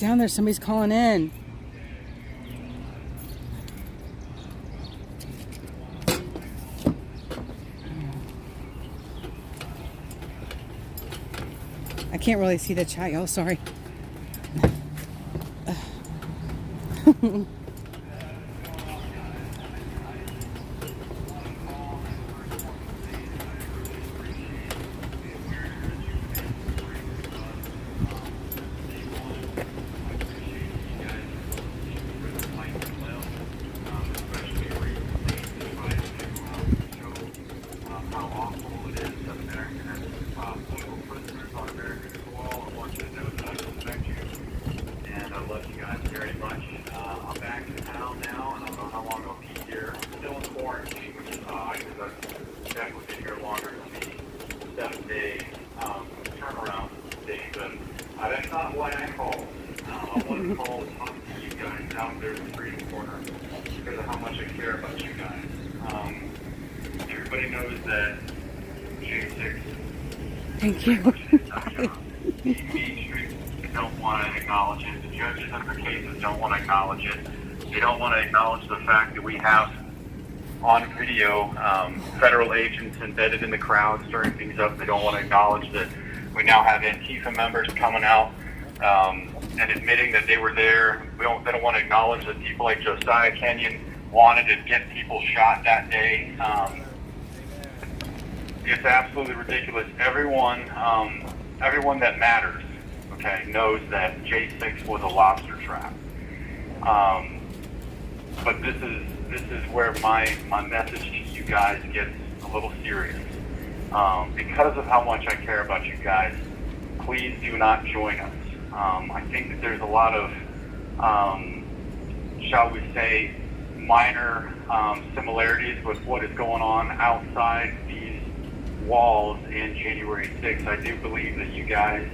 Down there, somebody's calling in. I can't really see the chat, y'all. Sorry. Thank you. Don't want to acknowledge it. The judges of the cases don't want to acknowledge it. They don't want to acknowledge the fact that we have on video federal agents embedded in the crowd stirring things up. They don't want to acknowledge that we now have Antifa members coming out and admitting that they were there. They don't want to acknowledge that people like Josiah Kenyon wanted to get people shot that day. It's absolutely ridiculous. Everyone that matters, okay, knows that J6 was a lobster trap. But this is where my message to you guys gets a little serious. Because of how much I care about you guys, please do not join us. I think that there's a lot of, shall we say, minor similarities with what is going on outside these walls in January 6th. I do believe that you guys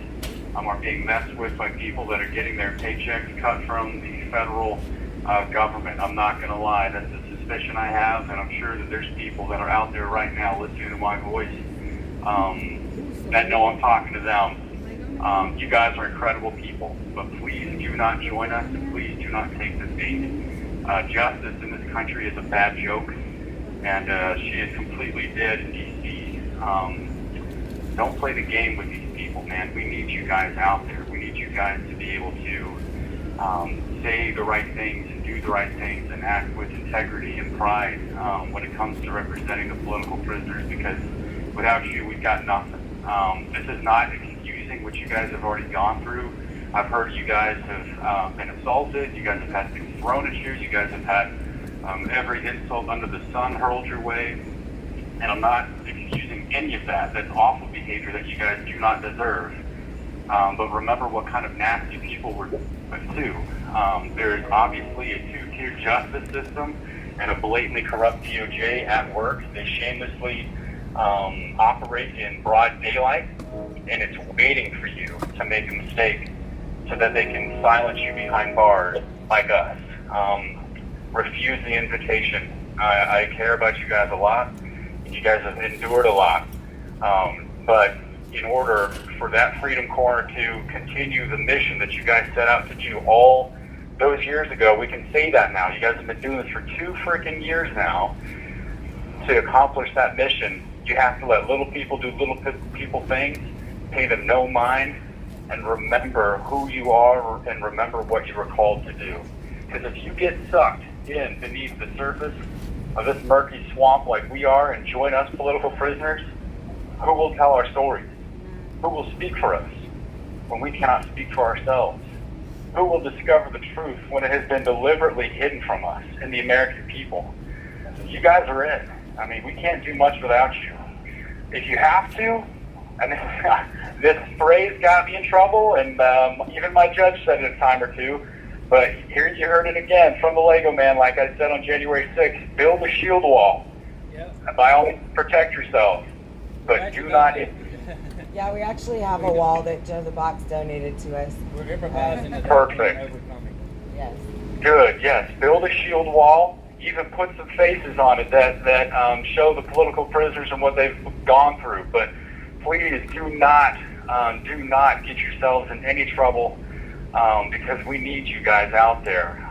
are being messed with by people that are getting their paychecks cut from the federal government. I'm not going to lie. That's a suspicion I have, and I'm sure that there's people that are out there right now listening to my voice that know I'm talking to them. You guys are incredible people, but please do not join us, and please do not take this bait. Justice in this country is a bad joke, and she is completely dead in D.C. Don't play the game with these people, man. We need you guys out there. We need you guys to be able to say the right things and do the right things and act with integrity and pride when it comes to representing the political prisoners, because without you, we've got nothing. This is not excusing what you guys have already gone through. I've heard you guys have been assaulted. You guys have had things thrown at you. You guys have had every insult under the sun hurled your way. And I'm not excusing any of that. That's awful behavior that you guys do not deserve. But remember what kind of nasty people we're with too. There's obviously a two-tier justice system and a blatantly corrupt DOJ at work. They shamelessly operate in broad daylight, and it's waiting for you to make a mistake so that they can silence you behind bars like us. Refuse the invitation. I care about you guys a lot. You guys have endured a lot. But in order for that Freedom Corner to continue the mission that you guys set out to do all those years ago, we can say that now. You guys have been doing this for 2 freaking years now. To accomplish that mission, you have to let little people do little people things, pay them no mind, and remember who you are and remember what you were called to do. Because if you get sucked in beneath the surface of this murky swamp like we are and join us political prisoners, who will tell our stories? Who will speak for us when we cannot speak for ourselves? Who will discover the truth when it has been deliberately hidden from us and the American people? You guys are it. I mean, we can't do much without you. If you have to, and this phrase got me in trouble, and even my judge said it a time or two, but here you heard it again from the Lego Man, like I said on January 6th, build a shield wall. Yep. By all means, protect yourself, but do not... Yeah, we actually have a wall that Joe the Box donated to us. We're improvising. Perfect. Yes. Good, yes. Build a shield wall. Even put some faces on it that show the political prisoners and what they've gone through. But please do not get yourselves in any trouble because we need you guys out there.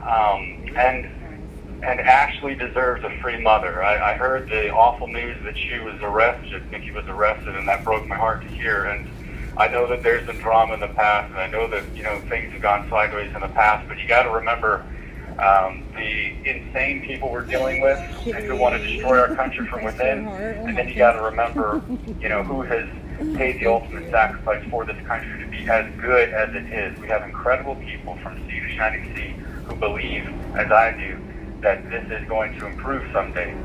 And Ashley deserves a free mother. I heard the awful news that she was arrested, Nikki was arrested, and that broke my heart to hear. And I know that there's been drama in the past, and I know that, you know, things have gone sideways in the past, but you got to remember the insane people we're dealing with and who want to destroy our country from within. And then you got to remember, you know, who has paid the ultimate sacrifice for this country to be as good as it is. We have incredible people from sea to shining sea who believe, as I do, that this is going to improve someday.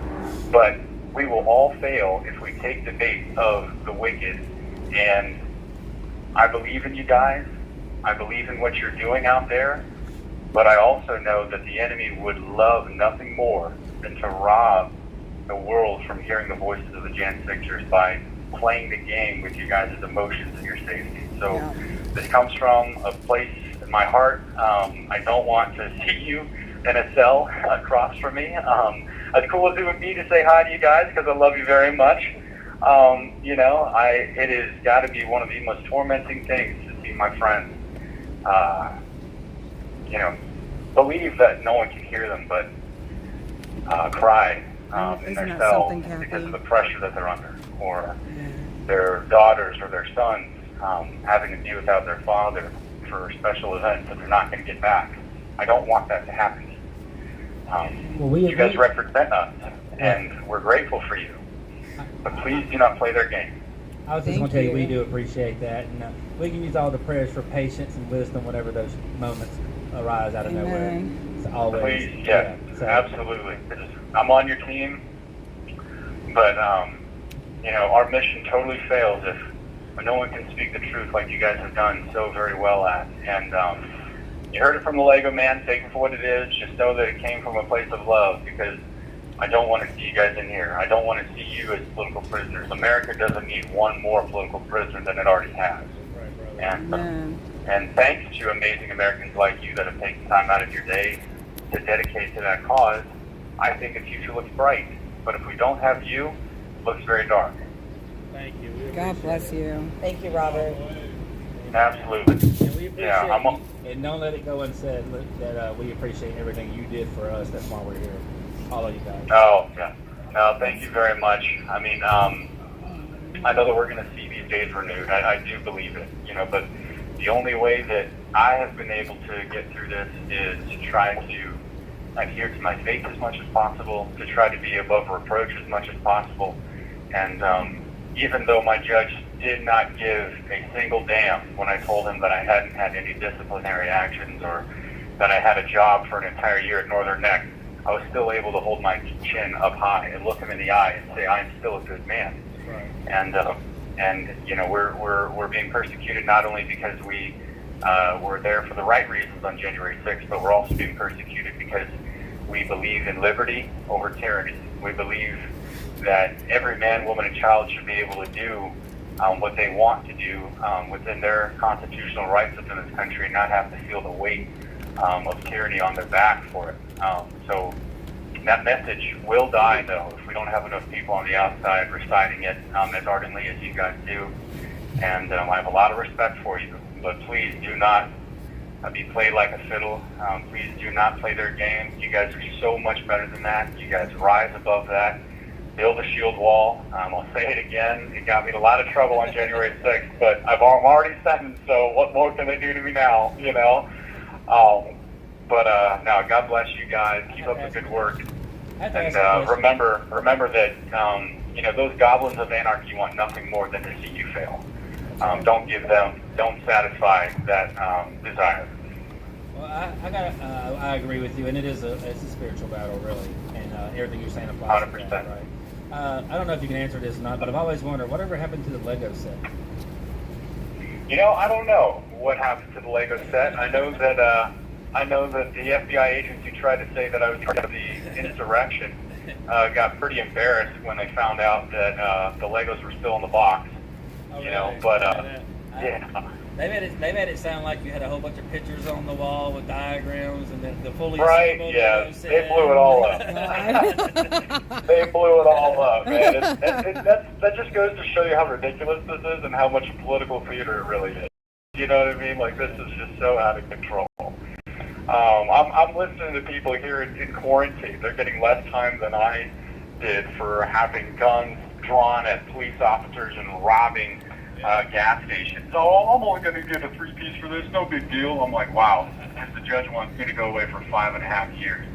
But we will all fail if we take the bait of the wicked. And I believe in you guys. I believe in what you're doing out there. But I also know that the enemy would love nothing more than to rob the world from hearing the voices of the Jan 6ers by playing the game with you guys' emotions and your safety. So this comes from a place in my heart. I don't want to see you in a cell across from me. As cool as it would be to say hi to you guys, because I love you very much. You know, it has got to be one of the most tormenting things to see my friends, you know, believe that no one can hear them, but cry in their cell because of the pressure that they're under, or their daughters or their sons having to be without their father for special events that they're not going to get back. I don't want that to happen. You guys represent us, and we're grateful for you. But please do not play their game. I was just going to tell you, we do appreciate that, and we can use all the prayers for patience and wisdom whenever those moments arise out of nowhere. It's always, please, yes, so. Absolutely. I'm on your team, but you know, our mission totally fails if no one can speak the truth like you guys have done so very well at. And you heard it from the Lego man. Take it for what it is. Just know that it came from a place of love, because I don't want to see you guys in here. I don't want to see you as political prisoners. America doesn't need one more political prisoner than it already has. And thanks to amazing Americans like you that have taken time out of your day to dedicate to that cause, I think the future looks bright. But if we don't have you, it looks very dark. Thank you. God bless you. Thank you, Robert. Absolutely. And we appreciate and don't let it go unsaid that we appreciate everything you did for us. That's why we're here. All of you guys. Oh, yeah. No, thank you very much. I mean, I know that we're going to see these days renewed. I do believe it, you know, but the only way that I have been able to get through this is to try to adhere to my faith as much as possible, to try to be above reproach as much as possible. And even though my judge did not give a single damn when I told him that I hadn't had any disciplinary actions or that I had a job for an entire year at Northern Neck, I was still able to hold my chin up high and look him in the eye and say, I'm still a good man. Right. And you know, we're being persecuted not only because we were there for the right reasons on January 6th, but we're also being persecuted because we believe in liberty over tyranny. We believe that every man, woman, and child should be able to do what they want to do within their constitutional rights within this country and not have to feel the weight of tyranny on their back for it. So that message will die, though, if we don't have enough people on the outside reciting it as ardently as you guys do. And I have a lot of respect for you, but please do not be played like a fiddle. Please do not play their game. You guys are so much better than that. You guys rise above that. Build a shield wall. I'll say it again. It got me in a lot of trouble on January 6th, but I'm already sentenced, so what more can they do to me now, you know? Now, God bless you guys. Keep up the good work. And remember that, you know, those goblins of anarchy want nothing more than to see you fail. Don't satisfy that desire. Well, I agree with you, and it's a spiritual battle, really, and everything you're saying applies 100%. to that, right? I don't know if you can answer this or not, but I've always wondered, whatever happened to the Lego set? You know, I don't know what happened to the Lego set. I know that the FBI agents who tried to say that I was part of the insurrection got pretty embarrassed when they found out that the Legos were still in the box. Oh, you really? know, but yeah. They made it sound like you had a whole bunch of pictures on the wall with diagrams and the fully right. Yeah, they blew it all up. They blew it all up, man. That just goes to show you how ridiculous this is and how much political theater it really is. You know what I mean? Like, this is just so out of control. I'm listening to people here in quarantine. They're getting less time than I did for having guns drawn at police officers and robbing gas stations. So I'm only going to get a 3-piece for this. No big deal. I'm like, wow. And the judge wants me to go away for 5.5 years.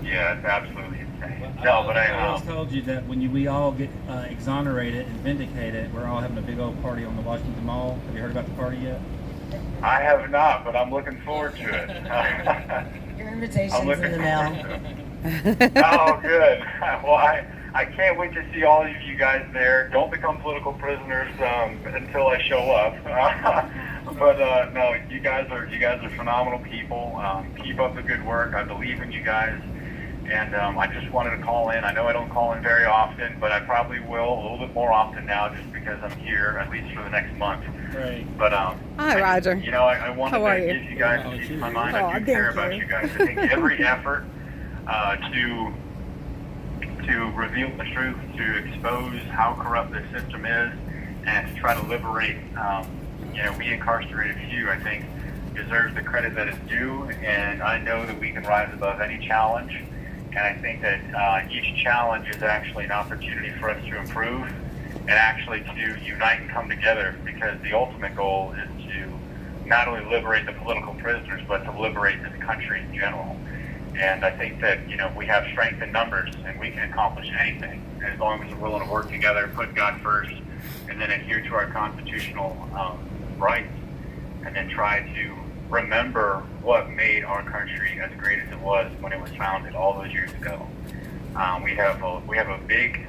Yeah, it's absolutely insane. Well, I always told you that when we all get exonerated and vindicated, we're all having a big old party on the Washington Mall. Have you heard about the party yet? I have not, but I'm looking forward to it. Your invitation's in the mail. Oh, good. Well, I can't wait to see all of you guys there. Don't become political prisoners until I show up. But no, you guys are phenomenal people. Keep up the good work. I believe in you guys. And I just wanted to call in. I know I don't call in very often, but I probably will a little bit more often now just because I'm here, at least for the next month. Right. But hi, Roger. I wanted to give you guys a piece of my mind. I do care about you guys. I think every effort to reveal the truth, to expose how corrupt this system is, and to try to liberate, we incarcerated few, I think, deserves the credit that is due. And I know that we can rise above any challenge. And I think that each challenge is actually an opportunity for us to improve and actually to unite and come together, because the ultimate goal is to not only liberate the political prisoners, but to liberate this country in general. And I think that, we have strength in numbers and we can accomplish anything as long as we're willing to work together, put God first, and then adhere to our constitutional rights, and then try to remember what made our country as great as it was when it was founded all those years ago. We have a big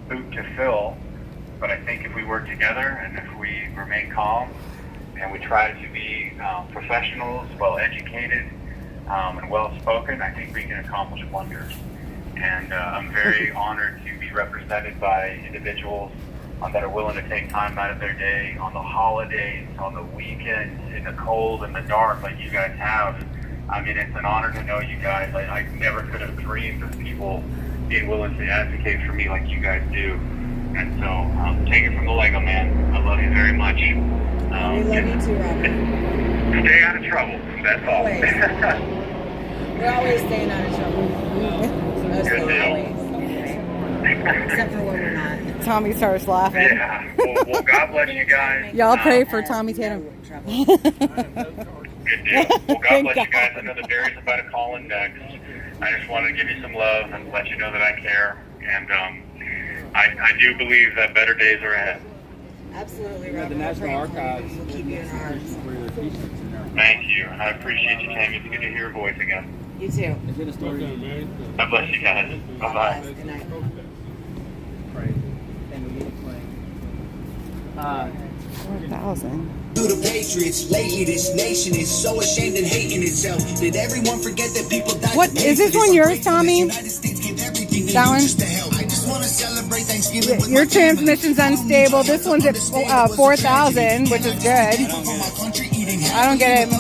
boot to fill, but I think if we work together and if we remain calm and we try to be professionals, well educated, and well spoken, I think we can accomplish wonders. And I'm very honored to be represented by individuals that are willing to take time out of their day on the holidays, on the weekends, in the cold and the dark like you guys have. I mean, it's an honor to know you guys. I never could have dreamed of people being willing to advocate for me like you guys do. And so, take it from the Lego man. I love you very much. We love you too, Robert. Stay out of trouble. That's all. Always. We're always staying out of trouble. Mostly Good deal. always. Except for when we're not. Tommy starts laughing. Yeah. Well, God bless you guys. Y'all pray for Tommy Tatum. Good deal. Well, God bless you guys. I know that Barry's about to call in next. I just wanted to give you some love and let you know that I care. And I do believe that better days are ahead. Absolutely, Robert. The National Archives. We'll keep you in our hearts. Thank you. And I appreciate you, Tammy. It's good to hear your voice again. You too. Is it a story? God bless you guys. Bye-bye. Good night. And we get it playing. 4,000. To the Patriots, lately this nation is so ashamed and hating itself. Did everyone forget that people died? What is this one yours, Tommy? That one? I just want to celebrate Thanksgiving with Your my family. transmission's unstable. This one's at 4,000, which is good. I don't get it.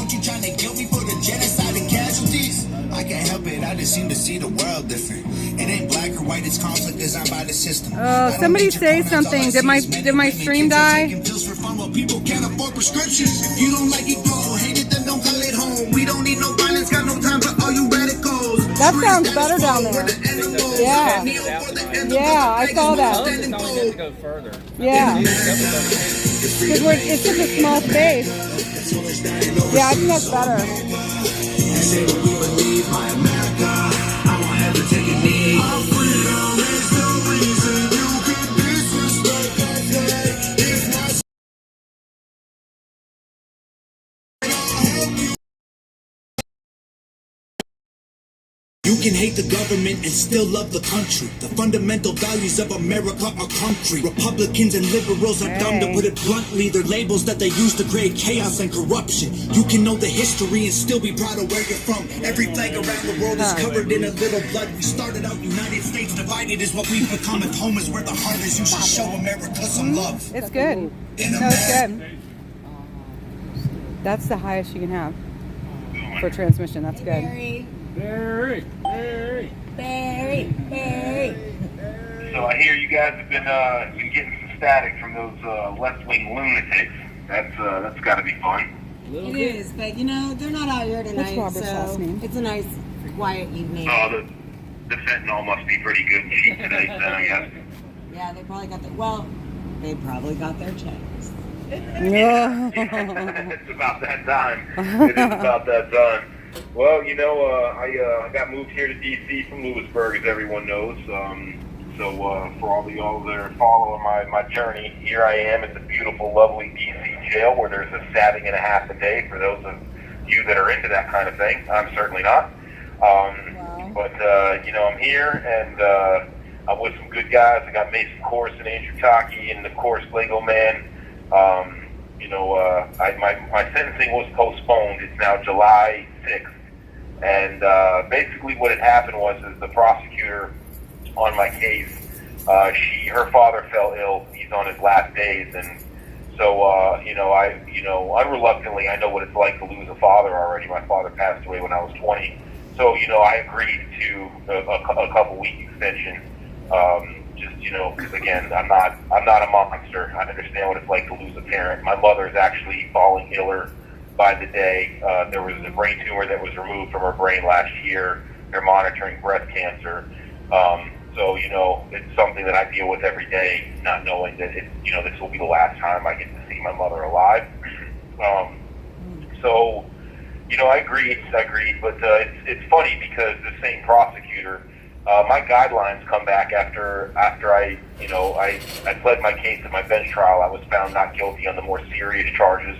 I can't help it, I just seem to see the world different. It ain't black or white, it's conflict designed by the system. Oh, somebody say something. Did my stream die? Pills for fun while people can't afford prescriptions. If you don't like it, go. Hate it, then don't call it home. We don't need no violence, got no time for all you radicals. That sounds better down there. Yeah. Yeah, I saw that. It's only meant to go further. Yeah. Because it's such a small space. Yeah, I think that's better. Say what we believe, my America. I won't ever take a knee. Our freedom is the reason you can disrespect us. If not, you can hate the government and still love the country. The fundamental values of America are country. Republicans and liberals are dumb, to put it bluntly. They're labels that they use to create chaos and corruption. You can know the history and still be proud of where you're from. Every flag around the world is covered in a little blood. We started out United States divided is what we've become. If home is where the heart is, you should show America some love. It's good. No, it's good. That's the highest you can have for transmission. That's good. Barry. Very. So I hear you guys have been getting some static from those left-wing lunatics. That's got to be fun. It is, but you know, they're not out here tonight, Robert's last so name? it's a nice, quiet evening. Oh, the fentanyl must be pretty good and cheap today, then, I guess. Yeah, they probably got they probably got their checks. It's about that time. It is about that time. Well, you know, I got moved here to D.C. from Lewisburg, as everyone knows. So for all of y'all that are following my journey, here I am at the beautiful, lovely D.C. jail, where there's a stabbing and a half a day. For those of you that are into that kind of thing, I'm certainly not. But you know, I'm here, and I'm with some good guys. I got Mason Course and Andrew Taki, and of course Lego Man. You know, my sentencing was postponed. It's now July 6th. And basically what had happened was is the prosecutor on my case, her father fell ill. He's on his last days. And so, you know, unreluctantly, I know what it's like to lose a father already. My father passed away when I was 20. So, you know, I agreed to a couple week extension. Just, you know, because again, I'm not a monster. I understand what it's like to lose a parent. My mother's actually falling iller by the day. There was a brain tumor that was removed from her brain last year. They're monitoring breast cancer. So, you know, it's something that I deal with every day, not knowing that you know, this will be the last time I get to see my mother alive. So, you know, I agreed, but it's funny because the same prosecutor, my guidelines come back after I pled my case at my bench trial. I was found not guilty on the more serious charges.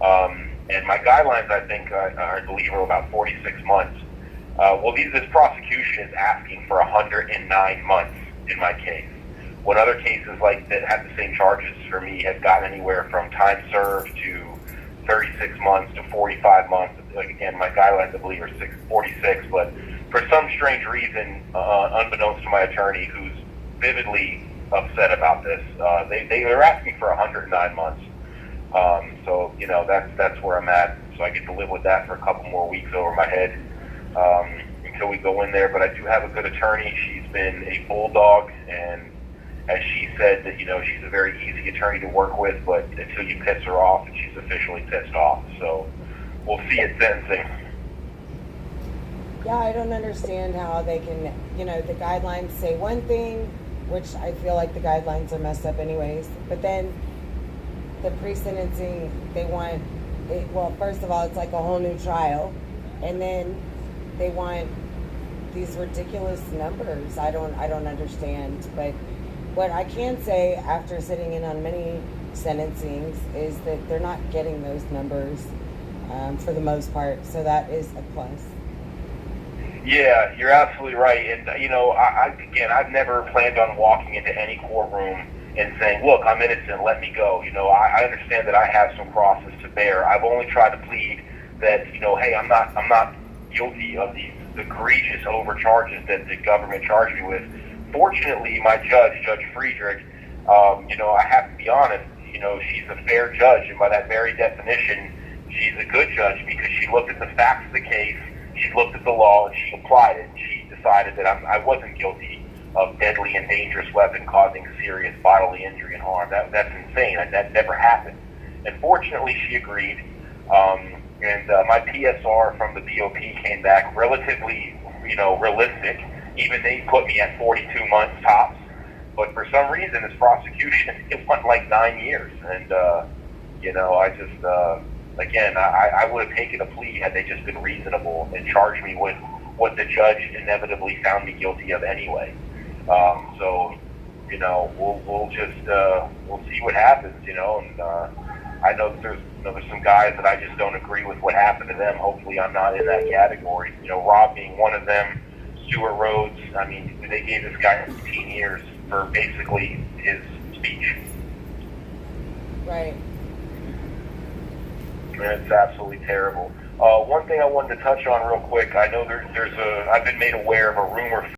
And my guidelines, I think, I believe, are about 46 months. Well, this prosecution is asking for 109 months in my case. When other cases like that had the same charges for me have gotten anywhere from time served to 36 months to 45 months. Again, my guidelines, I believe, are 46, but for some strange reason, unbeknownst to my attorney, who's vividly upset about this, they are asking for 109 months. So, you know, that's where I'm at. So I get to live with that for a couple more weeks over my head until we go in there. But I do have a good attorney. She's been a bulldog, and as she said, that, you know, she's a very easy attorney to work with, but until you piss her off, and she's officially pissed off. So we'll see at sentencing. Yeah, I don't understand how they can, you know, the guidelines say one thing, which I feel like the guidelines are messed up anyways, but then the pre-sentencing, they want it, well, first of all, it's like a whole new trial, and then they want these ridiculous numbers. I don't understand. But what I can say after sitting in on many sentencings is that they're not getting those numbers for the most part, so that is a plus. Yeah, you're absolutely right. And, you know, I've never planned on walking into any courtroom and saying, look, I'm innocent, let me go. You know, I understand that I have some crosses to bear. I've only tried to plead that, you know, hey, I'm not guilty of these egregious overcharges that the government charged me with. Fortunately, my judge, Judge Friedrich, you know, I have to be honest, you know, she's a fair judge, and by that very definition, she's a good judge because she looked at the facts of the case, she looked at the law, and she applied it. She decided that I wasn't guilty of deadly and dangerous weapon causing serious bodily injury and harm. That's insane. That never happened. And fortunately, she agreed. And my PSR from the BOP came back relatively, you know, realistic. Even they put me at 42 months tops. But for some reason, this prosecution, it went like 9 years. And, you know, I just, again, I would have taken a plea had they just been reasonable and charged me with what the judge inevitably found me guilty of anyway. So, you know, we'll just, we'll see what happens, you know, and, I know that there's some guys that I just don't agree with what happened to them. Hopefully I'm not in that category. You know, Rob being one of them, Stuart Rhodes, I mean, they gave this guy 15 years for basically his speech. Right. And it's absolutely terrible. One thing I wanted to touch on real quick, I know I've been made aware of a rumor